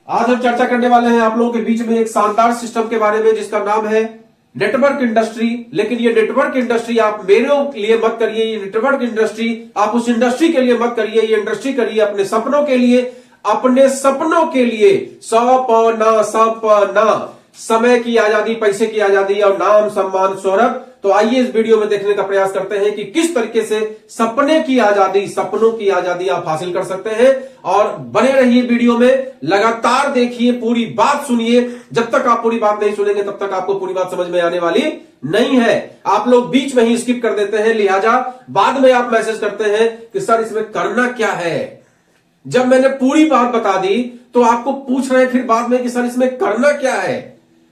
आज हम चर्चा करने वाले हैं आप लोगों के बीच में एक शानदार सिस्टम के बारे में जिसका नाम है नेटवर्क इंडस्ट्री। लेकिन ये नेटवर्क इंडस्ट्री आप मेरे लिए मत करिए, ये नेटवर्क इंडस्ट्री आप उस इंडस्ट्री के लिए मत करिए, ये इंडस्ट्री करिए अपने सपनों के लिए, अपने सपनों के लिए। सपना, समय की आजादी, पैसे की आजादी और नाम सम्मान शोहरत। तो आइए इस वीडियो में देखने का प्रयास करते हैं कि किस तरीके से सपने की आजादी, सपनों की आजादी आप हासिल कर सकते हैं। और बने रहिए वीडियो में, लगातार देखिए, पूरी बात सुनिए। जब तक आप पूरी बात नहीं सुनेंगे तब तक आपको पूरी बात समझ में आने वाली नहीं है। आप लोग बीच में ही स्किप कर देते हैं, लिहाजा बाद में आप मैसेज करते हैं कि सर इसमें करना क्या है। जब मैंने पूरी बात बता दी तो आपको पूछ रहे हैं फिर बाद में कि सर इसमें करना क्या है।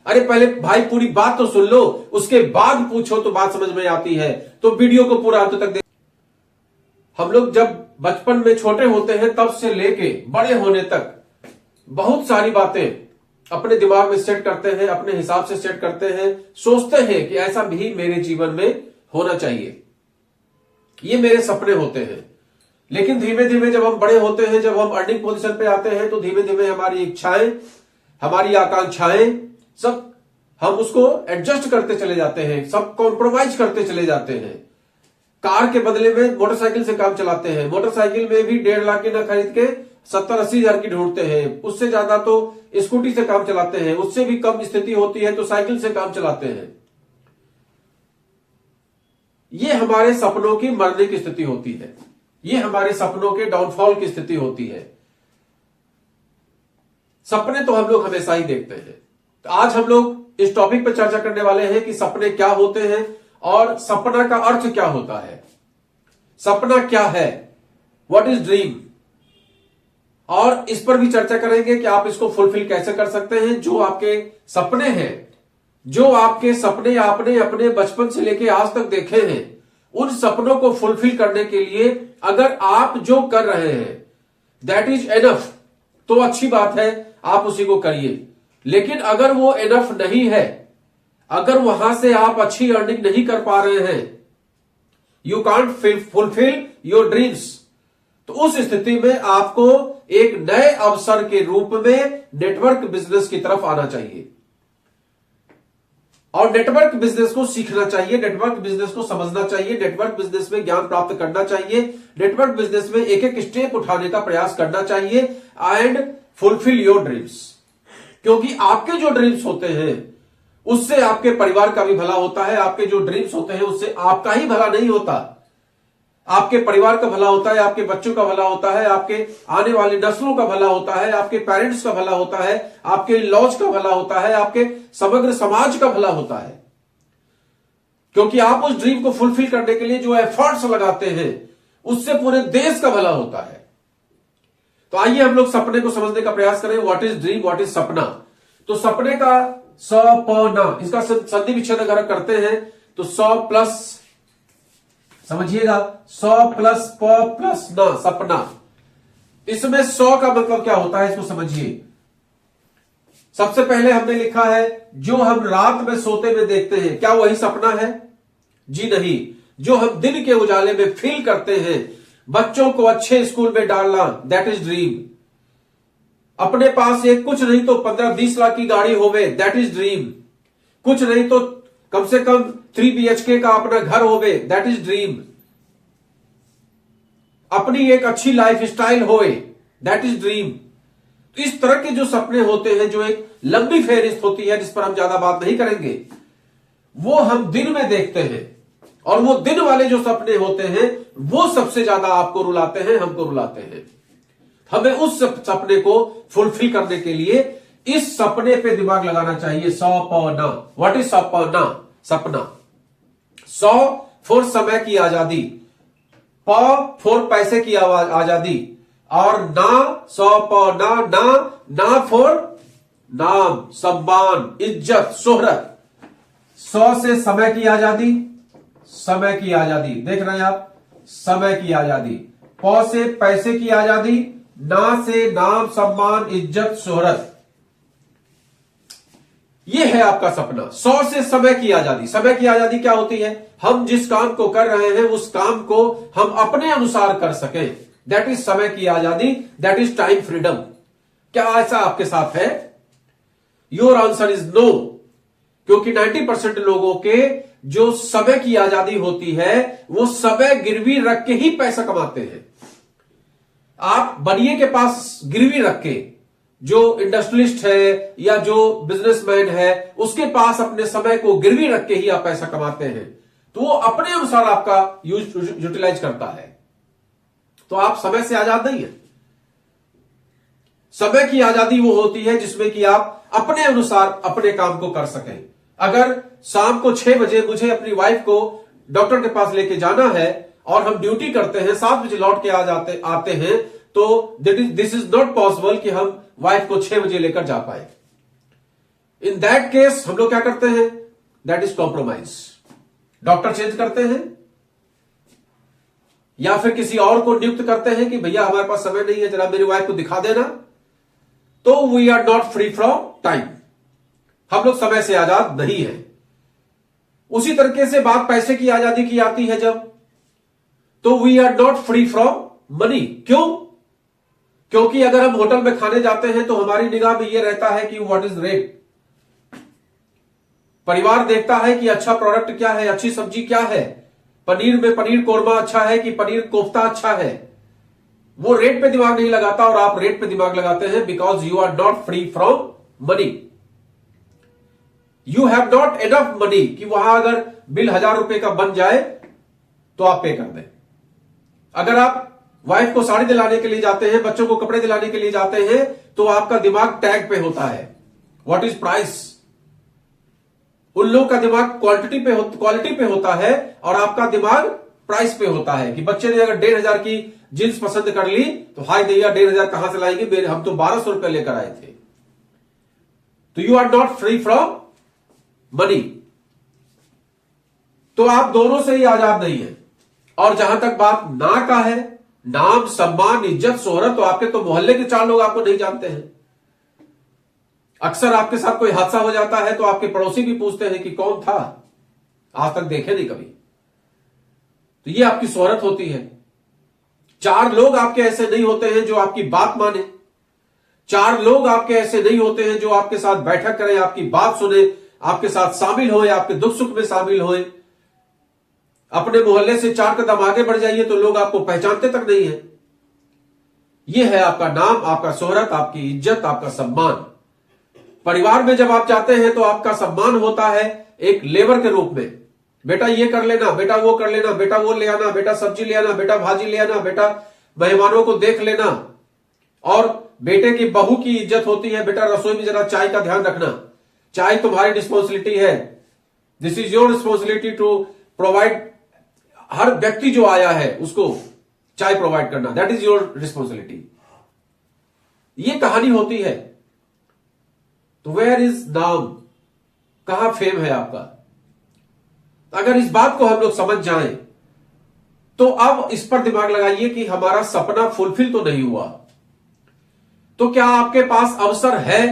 अरे पहले भाई पूरी बात तो सुन लो, उसके बाद पूछो तो बात समझ में आती है। तो वीडियो को पूरा अंत तक देख। हम लोग जब बचपन में छोटे होते हैं तब से लेके बड़े होने तक बहुत सारी बातें अपने दिमाग में सेट करते हैं, अपने हिसाब से सेट करते हैं, सोचते हैं कि ऐसा भी मेरे जीवन में होना चाहिए, ये मेरे सपने होते हैं। लेकिन धीमे धीमे जब हम बड़े होते हैं, जब हम अर्निंग पोजीशन पे आते हैं, तो धीमे धीमे हमारी इच्छाएं, हमारी आकांक्षाएं सब हम उसको एडजस्ट करते चले जाते हैं, सब कॉम्प्रोमाइज करते चले जाते हैं। कार के बदले में मोटरसाइकिल से काम चलाते हैं, मोटरसाइकिल में भी 1.5 लाख की ना खरीद के 70-80 हजार की ढूंढते हैं, उससे ज्यादा तो स्कूटी से काम चलाते हैं, उससे भी कम स्थिति होती है तो साइकिल से काम चलाते हैं। ये हमारे सपनों की मरने की स्थिति होती है, ये हमारे सपनों के डाउनफॉल की स्थिति होती है। सपने तो हम लोग हमेशा ही देखते हैं। तो आज हम लोग इस टॉपिक पर चर्चा करने वाले हैं कि सपने क्या होते हैं और सपना का अर्थ क्या होता है। सपना क्या है, व्हाट इज ड्रीम, और इस पर भी चर्चा करेंगे कि आप इसको फुलफिल कैसे कर सकते हैं। जो आपके सपने हैं, जो आपके सपने आपने अपने बचपन से लेके आज तक देखे हैं, उन सपनों को फुलफिल करने के लिए अगर आप जो कर रहे हैं दैट इज एनफ, तो अच्छी बात है, आप उसी को करिए। लेकिन अगर वो एनफ नहीं है, अगर वहां से आप अच्छी अर्निंग नहीं कर पा रहे हैं, you can't fulfil your dreams, तो उस स्थिति में आपको एक नए अवसर के रूप में नेटवर्क बिजनेस की तरफ आना चाहिए और नेटवर्क बिजनेस को सीखना चाहिए, नेटवर्क बिजनेस को समझना चाहिए, नेटवर्क बिजनेस में ज्ञान प्राप्त करना चाहिए, नेटवर्क बिजनेस में एक एक स्टेप उठाने का प्रयास करना चाहिए एंड फुलफिल योर ड्रीम्स। क्योंकि आपके जो ड्रीम्स होते हैं उससे आपके परिवार का भी भला होता है, आपके जो ड्रीम्स होते हैं उससे आपका ही भला नहीं होता, आपके परिवार का भला होता है, आपके बच्चों का भला होता है, आपके आने वाली नस्लों का भला होता है, आपके पेरेंट्स का भला होता है, आपके लॉज का भला होता है, आपके समग्र समाज का भला होता है। क्योंकि आप उस ड्रीम को फुलफिल करने के लिए जो एफर्ट्स लगाते हैं उससे पूरे देश का भला होता है। तो आइए हम लोग सपने को समझने का प्रयास करें। What is dream, what is सपना। तो सपने का सपना, इसका संधि विच्छेद अगर करते हैं तो 100 प्लस, समझिएगा, 100 प्लस प प्लस न, सपना। इसमें 100 का मतलब क्या होता है इसको समझिए। सबसे पहले हमने लिखा है जो हम रात में सोते में देखते हैं, क्या वही सपना है? जी नहीं। जो हम दिन के उजाले में फील करते हैं, बच्चों को अच्छे स्कूल में डालना, दैट इज ड्रीम। अपने पास एक कुछ नहीं तो 15-20 लाख की गाड़ी होवे, दैट इज ड्रीम। कुछ नहीं तो कम से कम 3 BHK का अपना घर होवे, दैट इज ड्रीम। अपनी एक अच्छी लाइफ स्टाइल होवे, दैट इज ड्रीम। तो इस तरह के जो सपने होते हैं, जो एक लंबी फेहरिस्त होती है जिस पर हम ज्यादा बात नहीं करेंगे, वो हम दिन में देखते हैं। और वो दिन वाले जो सपने होते हैं वो सबसे ज्यादा आपको रुलाते हैं, हमको रुलाते हैं। हमें उस सपने को फुलफिल करने के लिए इस सपने पे दिमाग लगाना चाहिए। सपना, व्हाट इज सपना? सपना। 100 फॉर समय की आजादी, फॉर पैसे की आजादी, और ना सपना, ना फॉर नाम सम्मान इज्जत शोहरत। 100 से समय की आजादी, समय की आजादी, देख रहे हैं आप, समय की आजादी। प से पैसे की आजादी, ना से नाम सम्मान इज्जत शोहरत। ये है आपका सपना। 100 से समय की आजादी। समय की आजादी क्या होती है? हम जिस काम को कर रहे हैं उस काम को हम अपने अनुसार कर सकें, दैट इज समय की आजादी, दैट इज टाइम फ्रीडम। क्या ऐसा आपके साथ है? योर आंसर इज नो, क्योंकि 90% लोगों के जो समय की आजादी होती है वो समय गिरवी रख के ही पैसा कमाते हैं। आप बनिए के पास गिरवी रख के, जो इंडस्ट्रियलिस्ट है या जो बिजनेसमैन है उसके पास अपने समय को गिरवी रख के ही आप पैसा कमाते हैं, तो वो अपने अनुसार आपका यूटिलाइज करता है। तो आप समय से आजाद नहीं है। समय की आजादी वो होती है जिसमें कि आप अपने अनुसार अपने काम को कर सकें। अगर शाम को 6 बजे मुझे अपनी वाइफ को डॉक्टर के पास लेके जाना है और हम ड्यूटी करते हैं, 7 बजे लौट के आते हैं, तो दिस इज नॉट पॉसिबल कि हम वाइफ को 6 बजे लेकर जा पाए। इन दैट केस हम लोग क्या करते हैं? That is compromise. Doctor change करते हैं या फिर किसी और को नियुक्त करते हैं कि भैया हमारे पास समय नहीं है, जरा मेरी वाइफ को दिखा देना। तो we are not free from time. हम लोग समय से आजाद नहीं है। उसी तरीके से बात पैसे की आजादी की आती है जब, तो we are not free from money. क्यों? क्योंकि अगर हम होटल में खाने जाते हैं तो हमारी निगाह में यह रहता है कि व्हाट इज रेट। परिवार देखता है कि अच्छा प्रोडक्ट क्या है, अच्छी सब्जी क्या है, पनीर में पनीर कोरमा अच्छा है कि पनीर कोफ्ता अच्छा है। वो रेट पे दिमाग नहीं लगाता और आप रेट पे दिमाग लगाते हैं, because you are not free from money. You have not enough money कि वहां अगर बिल 1000 रुपए का बन जाए तो आप पे कर दें। अगर आप वाइफ को साड़ी दिलाने के लिए जाते हैं, बच्चों को कपड़े दिलाने के लिए जाते हैं, तो आपका दिमाग टैग पे होता है, व्हाट इज प्राइस। उन लोगों का दिमाग क्वालिटी पे होता है और आपका दिमाग प्राइस पे होता है कि बच्चे ने अगर 1500 की जींस पसंद कर ली तो हाय दैया 1500 कहां से लाएंगे, हम तो 1200 रुपए लेकर आए थे। तो you are not free from money. तो आप दोनों से ही आजाद नहीं है। और जहां तक बात ना का है, नाम सम्मान इज्जत शोहरत, तो आपके तो मोहल्ले के 4 लोग आपको नहीं जानते हैं। अक्सर आपके साथ कोई हादसा हो जाता है तो आपके पड़ोसी भी पूछते हैं कि कौन था, आज तक देखे नहीं कभी। तो ये आपकी शोहरत होती है। 4 लोग आपके ऐसे नहीं होते हैं जो आपकी बात माने। 4 लोग आपके ऐसे नहीं होते हैं जो आपके साथ बैठक करें, आपकी बात सुने, आपके साथ शामिल होए, आपके दुख सुख में शामिल होए। अपने मोहल्ले से 4 कदम आगे बढ़ जाइए तो लोग आपको पहचानते तक नहीं है। यह है आपका नाम, आपका शोहरत, आपकी इज्जत, आपका सम्मान। परिवार में जब आप जाते हैं तो आपका सम्मान होता है एक लेबर के रूप में। बेटा ये कर लेना, बेटा वो कर लेना, बेटा वो ले आना, बेटा सब्जी ले आना, बेटा भाजी ले आना, बेटा मेहमानों को देख लेना। और बेटे की बहू की इज्जत होती है, बेटा रसोई में जरा चाय का ध्यान रखना, चाय तुम्हारी रिस्पॉन्सिबिलिटी है, this is your responsibility to provide. हर व्यक्ति जो आया है उसको चाय प्रोवाइड करना, दैट इज योर रिस्पॉन्सिबिलिटी। ये कहानी होती है। तो वेयर इज नाम, कहां फेम है आपका। अगर इस बात को हम लोग समझ जाएं तो अब इस पर दिमाग लगाइए कि हमारा सपना फुलफिल तो नहीं हुआ, तो क्या आपके पास अवसर है?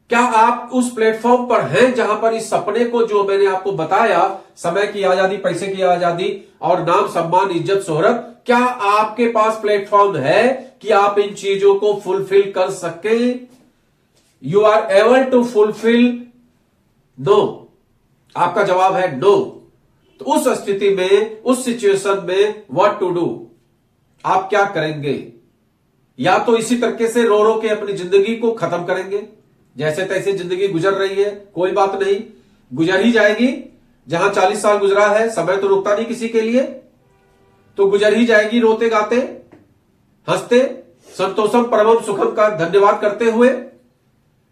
क्या आप उस प्लेटफॉर्म पर हैं जहां पर इस सपने को, जो मैंने आपको बताया, समय की आजादी, पैसे की आजादी और नाम सम्मान इज्जत शोहरत, क्या आपके पास प्लेटफॉर्म है कि आप इन चीजों को फुलफिल कर सकें? You are able to fulfil? No. आपका जवाब है नो। तो उस स्थिति में, उस सिचुएशन में व्हाट टू डू, आप क्या करेंगे? या तो इसी तरीके से रो रो के अपनी जिंदगी को खत्म करेंगे, जैसे तैसे जिंदगी गुजर रही है, कोई बात नहीं, गुजर ही जाएगी। जहां 40 साल गुजरा है, समय तो रुकता नहीं किसी के लिए, तो गुजर ही जाएगी रोते गाते हंसते, संतोषम परमम सुखम का धन्यवाद करते हुए।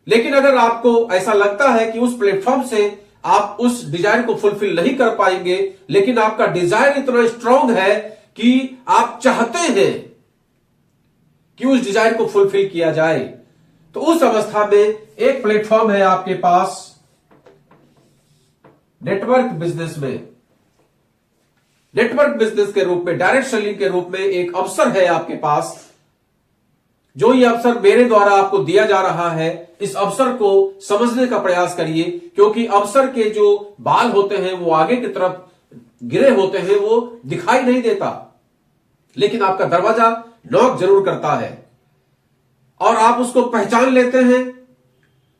लेकिन अगर आपको ऐसा लगता है कि उस प्लेटफॉर्म से आप उस डिजायर को फुलफिल नहीं कर पाएंगे, लेकिन आपका डिजायर इतना स्ट्रांग है कि आप चाहते हैं कि उस डिजायर को फुलफिल किया जाए, तो उस अवस्था में एक प्लेटफॉर्म है आपके पास नेटवर्क बिजनेस में। नेटवर्क बिजनेस के रूप में, डायरेक्ट सेलिंग के रूप में एक अवसर है आपके पास। जो ये अवसर मेरे द्वारा आपको दिया जा रहा है, इस अवसर को समझने का प्रयास करिए, क्योंकि अवसर के जो बाल होते हैं वो आगे की तरफ गिरे होते हैं, वो दिखाई नहीं देता, लेकिन आपका दरवाजा नॉक जरूर करता है। और आप उसको पहचान लेते हैं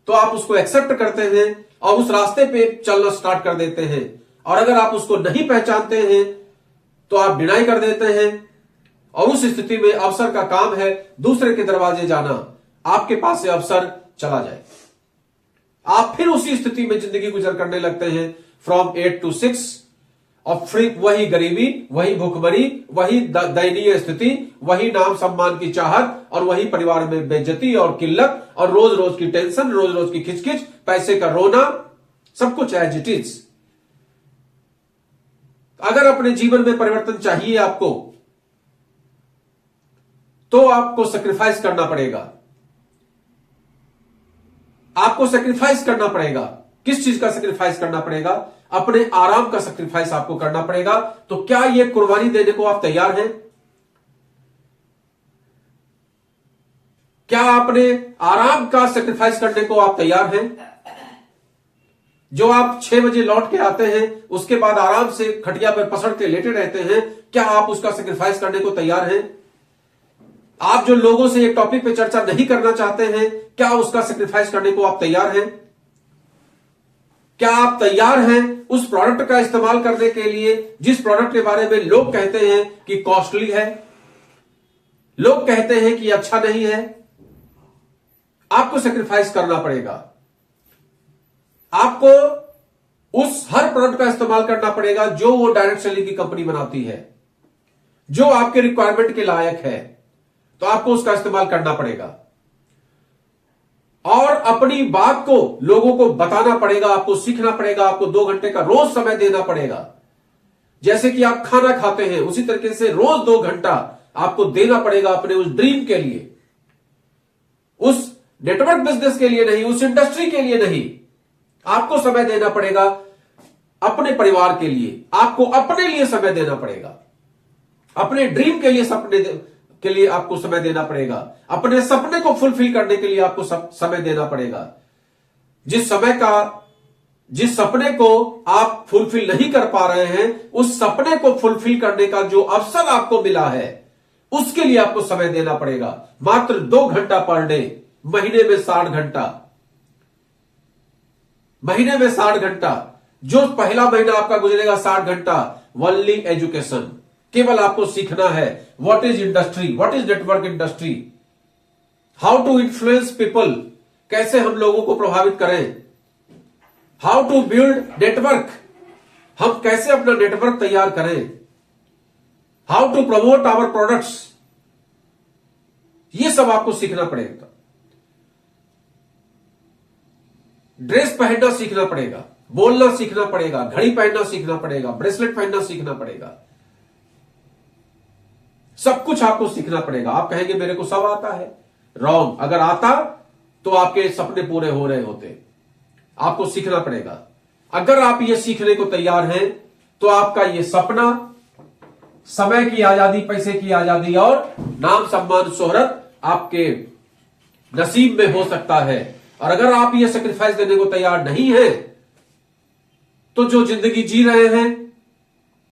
तो आप उसको एक्सेप्ट करते हैं और उस रास्ते पे चलना स्टार्ट कर देते हैं। और अगर आप उसको नहीं पहचानते हैं तो आप डिनाई कर देते हैं। और उस स्थिति में अवसर का काम है दूसरे के दरवाजे जाना, आपके पास से अवसर चला जाए, आप फिर उसी स्थिति में जिंदगी गुजर करने लगते हैं फ्रॉम 8 to 6, और फिर वही गरीबी, वही भूखमरी, वही दयनीय स्थिति, वही नाम सम्मान की चाहत, और वही परिवार में बेइज्जती और किल्लत, और रोज रोज की टेंशन, रोज रोज की खिचखिच, पैसे का रोना, सब कुछ एज इट इज। अगर अपने जीवन में परिवर्तन चाहिए आपको तो आपको सैक्रिफाइस करना पड़ेगा। आपको सैक्रिफाइस करना पड़ेगा। किस चीज का सैक्रिफाइस करना पड़ेगा? अपने आराम का सैक्रिफाइस आपको करना पड़ेगा। तो क्या यह कुर्बानी देने को आप तैयार हैं? क्या अपने आराम का सैक्रिफाइस करने को आप तैयार हैं? जो आप 6 बजे लौट के आते हैं उसके बाद आराम से खटिया पर पसर के लेटे रहते हैं, क्या आप उसका सैक्रिफाइस करने को तैयार हैं? आप जो लोगों से एक टॉपिक पे चर्चा नहीं करना चाहते हैं, क्या उसका सैक्रिफाइस करने को आप तैयार हैं? क्या आप तैयार हैं उस प्रोडक्ट का इस्तेमाल करने के लिए जिस प्रोडक्ट के बारे में लोग कहते हैं कि कॉस्टली है, लोग कहते हैं कि अच्छा नहीं है? आपको सैक्रिफाइस करना पड़ेगा। आपको उस हर प्रोडक्ट का इस्तेमाल करना पड़ेगा जो वो डायरेक्ट सेलिंग की कंपनी बनाती है, जो आपके रिक्वायरमेंट के लायक है, तो आपको उसका इस्तेमाल करना पड़ेगा। और अपनी बात को लोगों को बताना पड़ेगा, आपको सीखना पड़ेगा, आपको 2 घंटे का रोज समय देना पड़ेगा। जैसे कि आप खाना खाते हैं उसी तरीके से रोज 2 घंटा आपको देना पड़ेगा अपने उस ड्रीम के लिए, उस नेटवर्क बिजनेस के लिए नहीं, उस इंडस्ट्री के लिए नहीं। आपको समय देना पड़ेगा अपने परिवार के लिए, आपको अपने लिए समय देना पड़ेगा, अपने ड्रीम के लिए, सपने के लिए आपको समय देना पड़ेगा, अपने सपने को फुलफिल करने के लिए आपको समय देना पड़ेगा। जिस सपने को आप फुलफिल नहीं कर पा रहे हैं, उस सपने को फुलफिल करने का जो अवसर आपको मिला है उसके लिए आपको समय देना पड़ेगा। मात्र 2 घंटा पर डे, महीने में 60 घंटा, महीने में 60 घंटा। जो पहला महीना आपका गुजरेगा 60 घंटा ओनली एजुकेशन, केवल आपको सीखना है what is industry, what is network industry, how to influence people, कैसे हम लोगों को प्रभावित करें, हाउ टू बिल्ड नेटवर्क, हम कैसे अपना नेटवर्क तैयार करें, how to promote our products, ये सब आपको सीखना पड़ेगा। ड्रेस पहनना सीखना पड़ेगा, बोलना सीखना पड़ेगा, घड़ी पहनना सीखना पड़ेगा, ब्रेसलेट पहनना सीखना पड़ेगा, सब कुछ आपको सीखना पड़ेगा। आप कहेंगे मेरे को सब आता है, रॉन्ग। अगर आता तो आपके सपने पूरे हो रहे होते। आपको सीखना पड़ेगा। अगर आप ये सीखने को तैयार हैं तो आपका ये सपना, समय की आजादी, पैसे की आजादी और नाम सम्मान शोहरत आपके नसीब में हो सकता है। और अगर आप ये सैक्रिफाइस देने को तैयार नहीं हैं तो जो जिंदगी जी रहे हैं